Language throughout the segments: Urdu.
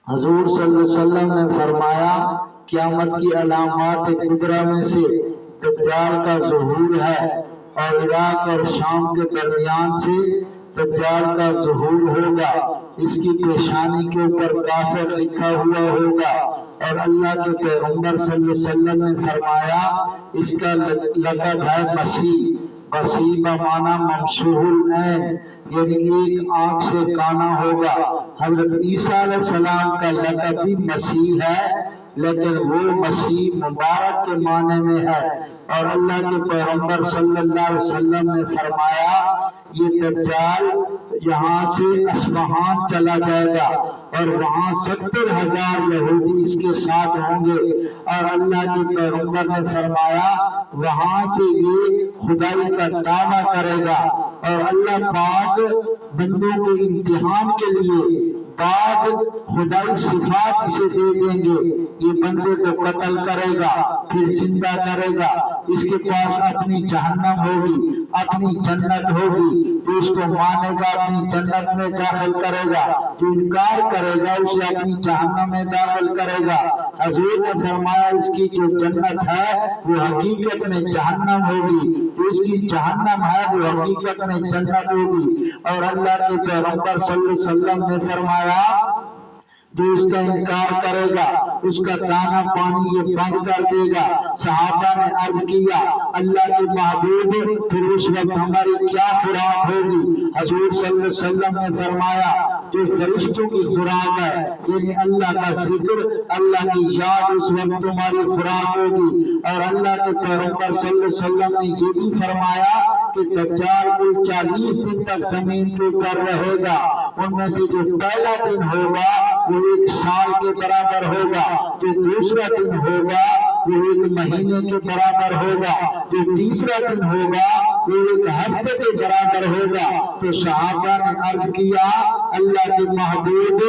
حضور صلی اللہ علیہ وسلم نے فرمایا قیامت کی علامات کبریٰ میں سے دجال کا ظہور ہے، اور عراق اور شام کے درمیان سے دجال کا ظہور ہوگا۔ اس کی پیشانی کے اوپر کافر لکھا ہوا ہوگا، اور اللہ کے پیغمبر صلی اللہ علیہ وسلم نے فرمایا اس کا لقب ہے مسیح۔ مسیح کا معنی ممسوح العین، یعنی ایک آنکھ سے کانا ہوگا۔ حضرت عیسیٰ علیہ السلام کا لقب بھی مسیح ہے، لیکن وہ مسیح مبارک کے معنی میں ہے، اور اللہ کے پیغمبر صلی اللہ علیہ وسلم نے فرمایا یہ دجال یہاں سے اصفہان چلا جائے گا، اور وہاں 70,000 یہودی اس کے ساتھ ہوں گے، اور اللہ کے پیغمبر نے فرمایا وہاں سے یہ خدائی کا دعویٰ کرے گا، اور اللہ پاک بندوں کے امتحان کے لیے بعض خدائی صفات اسے دے دیں گے۔ یہ بندے کو قتل کرے گا، پھر زندہ کرے گا، اس کے پاس اپنی جہنم ہوگی، اپنی جنت ہوگی، تو اس کو مانے گا اپنی جنت میں داخل کرے گا، جو انکار کرے گا اسے اپنی جہنم میں داخل کرے گا۔ حضور نے فرمایا اس کی جو جنت ہے وہ حقیقت میں جہنم ہوگی، جو اس کی جہنم ہے وہ حقیقت میں جنت ہوگی۔ اور اللہ کے پیغمبر صلی اللہ علیہ وسلم نے فرمایا جو اس کا انکار کرے گا اس کا دانا پانی یہ بند کر دے گا۔ صحابہ نے عرض کیا اللہ کے محبوب پھر اس وقت ہماری کیا خوراک ہوگی؟ حضور صلی اللہ علیہ وسلم نے فرمایا جو فرشتوں کی خوراک ہے، یعنی اللہ کا ذکر، اللہ کی یاد اس وقت تمہاری خوراک ہوگی۔ اور اللہ کے پیغمبر صلی اللہ علیہ وسلم نے یہ بھی فرمایا کہ دجال کو 40 دن تک زمین کے اوپر رہے گا، ان میں سے جو پہلا دن ہوگا وہ 1 سال کے برابر ہوگا، جو دوسرا دن ہوگا وہ 1 مہینے کے برابر ہوگا، جو تیسرا دن ہوگا وہ 1 ہفتے کے برابر ہوگا۔ تو صحابہ نے عرض کیا اللہ کے محبوب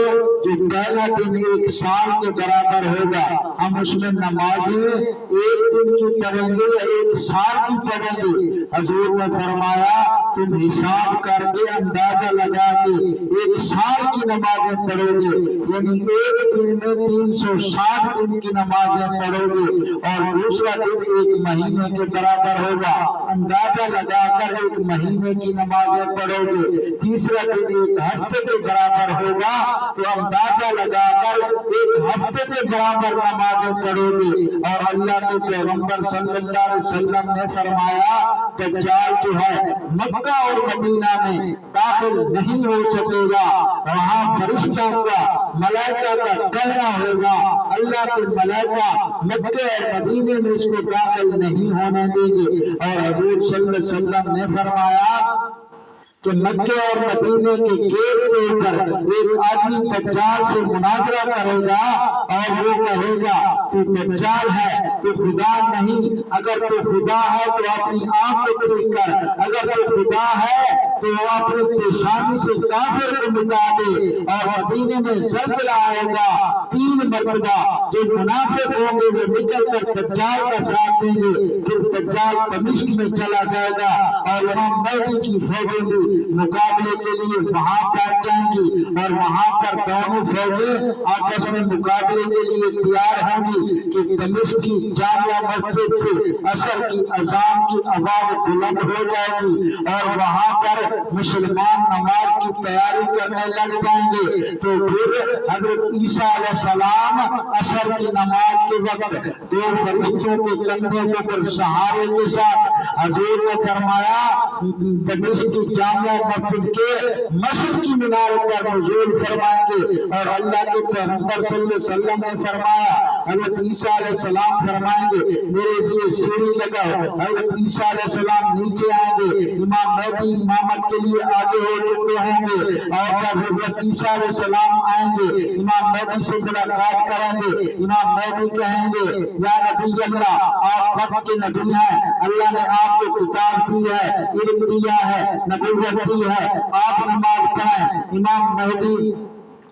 جو پہلا دن 1 سال کے برابر ہوگا، ہم اس میں نمازیں 1 دن کی پڑھیں گے یا 1 سال کی پڑھیں گے؟ حضور نے فرمایا تم حساب کر کے اندازہ لگا کے 1 سال کی نمازیں پڑھو گے، یعنی 1 دن میں 360 دن کی نمازیں پڑھو گے، اور دوسرا دن 1 مہینے کے برابر ہوگا، اندازہ لگا کر 1 مہینے کی نمازیں پڑھو گے، تیسرا دن 1 ہفتے کے برابر ہوگا، تو اندازہ لگا کر 1 ہفتے کے برابر نمازیں پڑھو گے۔ اور اللہ کے پیغمبر صلی اللہ علیہ وسلم نے فرمایا دجال جو ہے مکہ اور مدینہ میں داخل نہیں ہو سکے گا، وہاں فرشتوں کا ملائکہ کا کہنا ہوگا، اللہ کے ملائکہ مکہ اور مدینے میں اس کو داخل نہیں ہونے دیں گے۔ اور حضور صلی اللہ علیہ وسلم نے فرمایا کہ مکہ اور مدینے کے گیٹ کے اوپر ایک آدمی دجال سے مناظرہ کرے گا، اور وہ کہے گا تو دجال ہے تو خدا نہیں، اگر تو خدا ہے تو اپنی آنکھ کو دیکھ کر، اگر تو خدا ہے تو وہ اپنے پیشانی سے کافر کو مٹا دے، اور مدینے میں زلزلہ آئے گا 3 مرتبہ، جو منافق ہوں گے وہ نکل کر دجال کا ساتھ دیں گے، پھر دجال دمشق میں چلا جائے گا، اور امام مہدی کی فوجیں بھی مقابلے کے لیے وہاں پہنچ جائیں گی، اور وہاں پر دونوں فوجیں آپس میں مقابلے کے لیے تیار ہوں گی کہ دمشق کی جامع مسجد سے عصر کی اذان کی آواز بلند ہو جائے گی، اور وہاں پر مسلمان نماز کی تیاری کرنے لگ جائیں گے۔ تو پھر حضرت عیسیٰ علیہ السلام عصر کی نماز کے وقت 2 فرشتوں کے کندھے کے اوپر سہارے کے ساتھ حضور نے فرمایا دمشق کی جامع مسجد کے مشرقی مینار پر نزول فرمائیں گے، اور اللہ کے پیغمبر صلی اللہ علیہ وسلم نے فرمایا حضرت عیسیٰ علیہ السلام فرمائیں گے میرے لیے سیڑھی لگاؤ، حضرت عیسیٰ علیہ السلام نیچے آئیں گے، امام مہدی امامت کے لیے آگے ہو چکے ہوں گے، اور جب حضرت عیسیٰ علیہ السلام آئیں گے امام مہدی سے ملاقات کریں گے، امام مہدی کہیں گے یا نبی اللہ آپ وقت کے نبی ہیں، اللہ نے آپ کو کتاب دی ہے، علم دیا ہے، نبوت دی ہے، آپ نماز پڑھیں۔ امام مہدی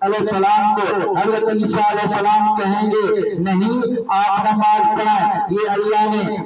علیہ السلام کو حضرت عیسیٰ علیہ السلام کہیں گے نہیں آپ نماز پڑھیں، یہ اللہ نے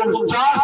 49